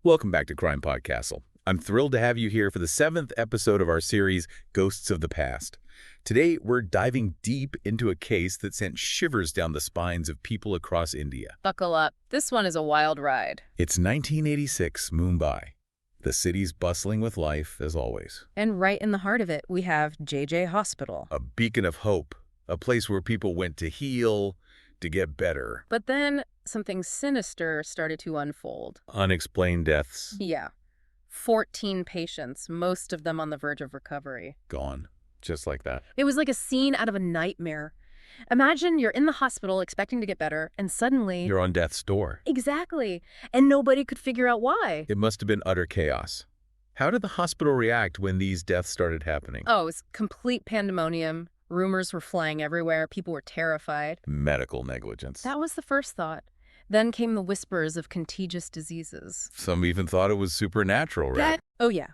Welcome back to CrimePod Castle. I'm thrilled to have you here for the 7th episode of our series, Ghosts of the Past. Today, we're diving deep into a case that sent shivers down the spines of people across India. Buckle up. This one is a wild ride. It's 1986, Mumbai. The city's bustling with life, as always. And right in the heart of it, we have JJ Hospital. A beacon of hope, a place where people went to heal, to get better. But then something sinister started to unfold. Unexplained deaths. Yeah. 14 patients, most of them on the verge of recovery. Gone. Just like that. It was like a scene out of a nightmare. Imagine you're in the hospital expecting to get better, and suddenly... You're on death's door. Exactly. And nobody could figure out why. It must have been utter chaos. How did the hospital react when these deaths started happening? Oh, it was complete pandemonium. Rumors were flying everywhere. People were terrified. Medical negligence. That was the first thought. Then came the whispers of contagious diseases. Some even thought it was supernatural, right? Oh, yeah.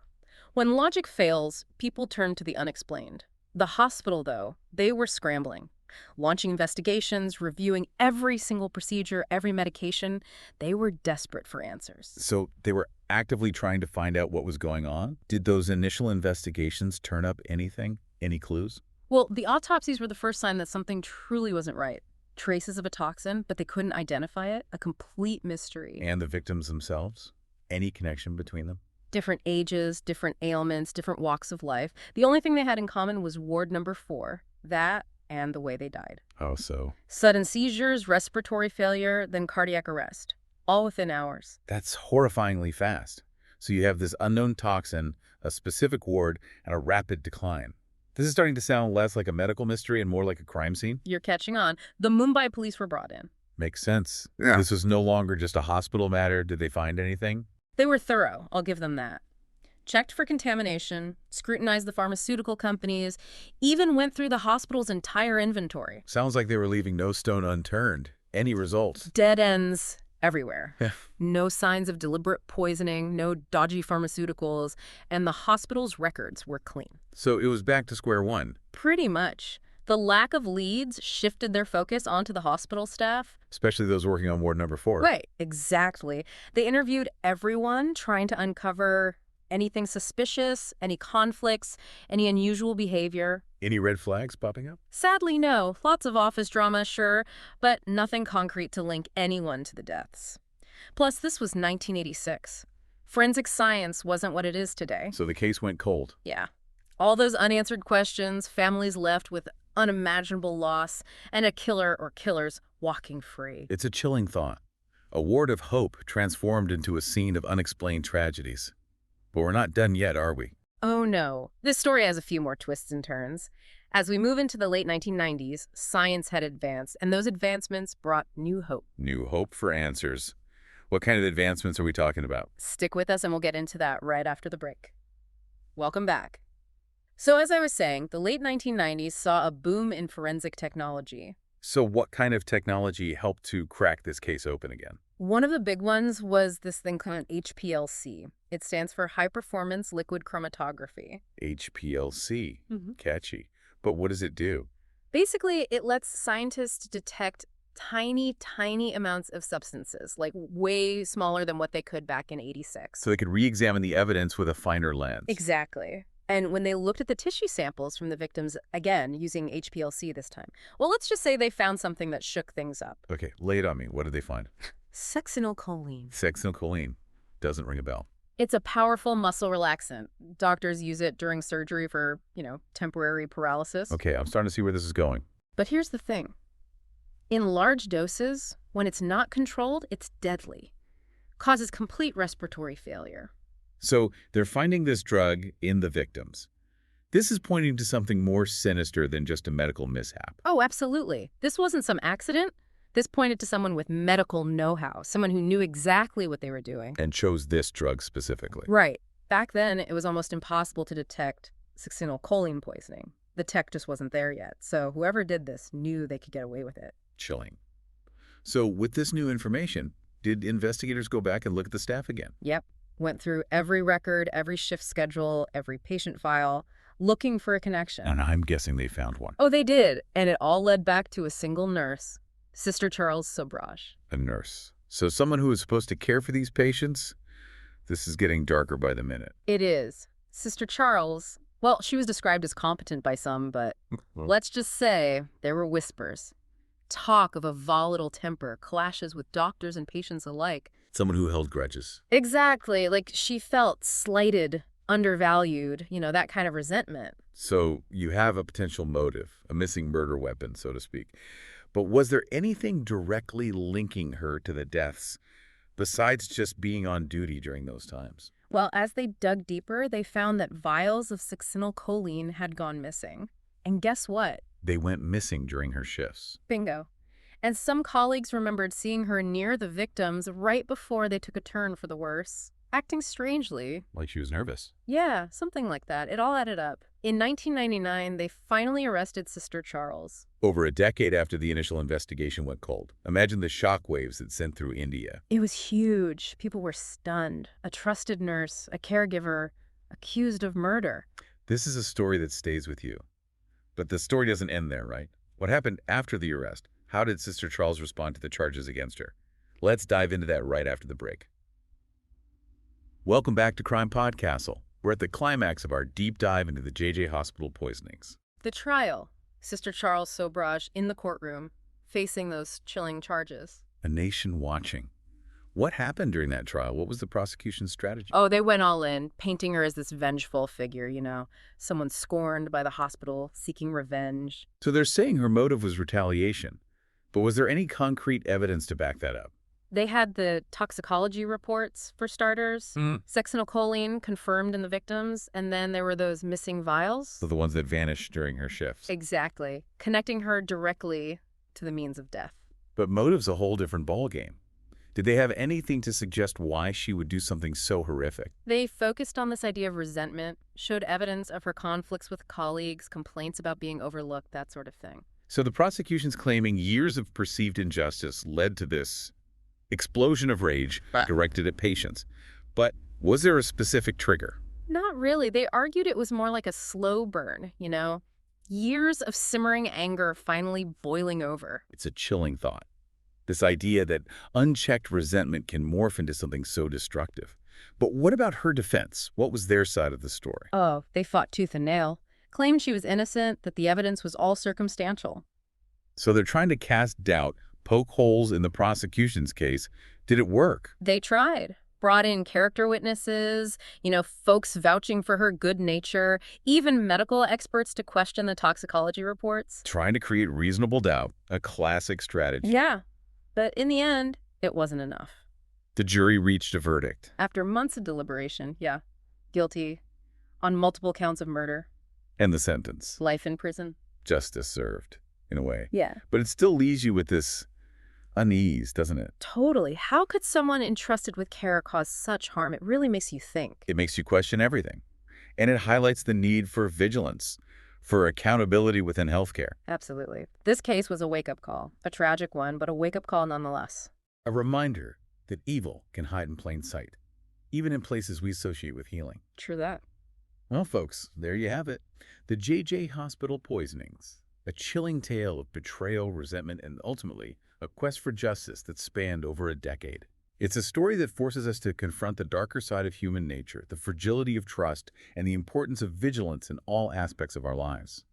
When logic fails, people turn to the unexplained. The hospital, though, they were scrambling. Launching investigations, reviewing every single procedure, every medication. They were desperate for answers. So they were actively trying to find out what was going on? Did those initial investigations turn up anything? Any clues? Well, the autopsies were the first sign that something truly wasn't right. Traces of a toxin, but they couldn't identify it. A complete mystery. And the victims themselves? Any connection between them? Different ages, different ailments, different walks of life. The only thing they had in common was ward number 4. That and the way they died. Oh, so? Sudden seizures, respiratory failure, then cardiac arrest. All within hours. That's horrifyingly fast. So you have this unknown toxin, a specific ward, and a rapid decline. This is starting to sound less like a medical mystery and more like a crime scene. You're catching on. The Mumbai police were brought in. Makes sense. Yeah. This was no longer just a hospital matter. Did they find anything? They were thorough, I'll give them that. Checked for contamination, scrutinized the pharmaceutical companies, even went through the hospital's entire inventory. Sounds like they were leaving no stone unturned. Any results? Dead ends everywhere. Yeah. No signs of deliberate poisoning, no dodgy pharmaceuticals, and the hospital's records were clean. So it was back to square one. Pretty much. The lack of leads shifted their focus onto the hospital staff. Especially those working on ward number 4. Right, exactly. They interviewed everyone, trying to uncover anything suspicious, any conflicts, any unusual behavior. Any red flags popping up? Sadly, no. Lots of office drama, sure, but nothing concrete to link anyone to the deaths. Plus, this was 1986. Forensic science wasn't what it is today. So the case went cold. Yeah. All those unanswered questions, families left with unimaginable loss, and a killer or killers walking free. It's a chilling thought. A ward of hope transformed into a scene of unexplained tragedies. But we're not done yet, are we? Oh no. This story has a few more twists and turns. As we move into the late 1990s, science had advanced, and those advancements brought new hope. New hope for answers. What kind of advancements are we talking about? Stick with us and we'll get into that right after the break. Welcome back. So as I was saying, the late 1990s saw a boom in forensic technology. So what kind of technology helped to crack this case open again? One of the big ones was this thing called HPLC. It stands for High Performance Liquid Chromatography. HPLC. Catchy. But what does it do? Basically, it lets scientists detect tiny amounts of substances, like way smaller than what they could back in '86. So they could re-examine the evidence with a finer lens. Exactly. And when they looked at the tissue samples from the victims, again, using HPLC this time, well, let's just say they found something that shook things up. Okay, lay it on me. What did they find? Succinylcholine. Succinylcholine. Doesn't ring a bell. It's a powerful muscle relaxant. Doctors use it during surgery for, temporary paralysis. Okay, I'm starting to see where this is going. But here's the thing. In large doses, when it's not controlled, it's deadly. Causes complete respiratory failure. So they're finding this drug in the victims. This is pointing to something more sinister than just a medical mishap. Oh, absolutely. This wasn't some accident. This pointed to someone with medical know-how, someone who knew exactly what they were doing. And chose this drug specifically. Right. Back then, it was almost impossible to detect succinylcholine poisoning. The tech just wasn't there yet. So whoever did this knew they could get away with it. Chilling. So with this new information, did investigators go back and look at the staff again? Yep. Went through every record, every shift schedule, every patient file, looking for a connection. And I'm guessing they found one. Oh, they did. And it all led back to a single nurse, Sister Charles Sobhraj. A nurse. So someone who was supposed to care for these patients, This is getting darker by the minute. It is. Sister Charles, well, she was described as competent by some, but let's just say there were whispers. Talk of a volatile temper, clashes with doctors and patients alike. Someone who held grudges. Exactly. Like she felt slighted, undervalued, that kind of resentment. So you have a potential motive, a missing murder weapon, so to speak. But was there anything directly linking her to the deaths besides just being on duty during those times? Well, as they dug deeper, they found that vials of succinylcholine had gone missing. And guess what? They went missing during her shifts. Bingo. And some colleagues remembered seeing her near the victims right before they took a turn for the worse, acting strangely. Like she was nervous. Yeah, something like that. It all added up. In 1999, they finally arrested Sister Charles. Over a decade after the initial investigation went cold. Imagine the shockwaves it sent through India. It was huge. People were stunned. A trusted nurse, a caregiver, accused of murder. This is a story that stays with you. But the story doesn't end there, right? What happened after the arrest? How did Sister Charles respond to the charges against her? Let's dive into that right after the break. Welcome back to CrimePod Castle. We're at the climax of our deep dive into the JJ Hospital poisonings. The trial. Sister Charles Sobhraj in the courtroom, facing those chilling charges. A nation watching. What happened during that trial? What was the prosecution's strategy? Oh, they went all in, painting her as this vengeful figure, someone scorned by the hospital, seeking revenge. So they're saying her motive was retaliation. But was there any concrete evidence to back that up? They had the toxicology reports, for starters, succinylcholine confirmed in the victims, and then there were those missing vials. So the ones that vanished during her shifts. Exactly, connecting her directly to the means of death. But motive's a whole different ballgame. Did they have anything to suggest why she would do something so horrific? They focused on this idea of resentment, showed evidence of her conflicts with colleagues, complaints about being overlooked, that sort of thing. So the prosecution's claiming years of perceived injustice led to this explosion of rage directed at patients. But was there a specific trigger? Not really. They argued it was more like a slow burn, Years of simmering anger finally boiling over. It's a chilling thought. This idea that unchecked resentment can morph into something so destructive. But what about her defense? What was their side of the story? Oh, they fought tooth and nail. Claimed she was innocent, that the evidence was all circumstantial. So they're trying to cast doubt, poke holes in the prosecution's case. Did it work? They tried. Brought in character witnesses, folks vouching for her good nature, even medical experts to question the toxicology reports. Trying to create reasonable doubt, a classic strategy. Yeah, but in the end, it wasn't enough. The jury reached a verdict. After months of deliberation, guilty on multiple counts of murder. And the sentence? Life in prison. Justice served, in a way. Yeah. But it still leaves you with this unease, doesn't it? Totally. How could someone entrusted with care cause such harm? It really makes you think. It makes you question everything. And it highlights the need for vigilance, for accountability within healthcare. Absolutely. This case was a wake-up call. A tragic one, but a wake-up call nonetheless. A reminder that evil can hide in plain sight, even in places we associate with healing. True that. Well, folks, there you have it. The JJ Hospital poisonings. A chilling tale of betrayal, resentment, and ultimately, a quest for justice that spanned over a decade. It's a story that forces us to confront the darker side of human nature, the fragility of trust, and the importance of vigilance in all aspects of our lives.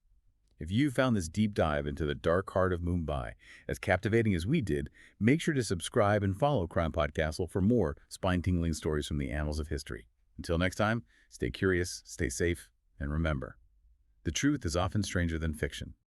If you found this deep dive into the dark heart of Mumbai as captivating as we did, make sure to subscribe and follow CrimePod Castle for more spine-tingling stories from the annals of history. Until next time, stay curious, stay safe, and remember, the truth is often stranger than fiction.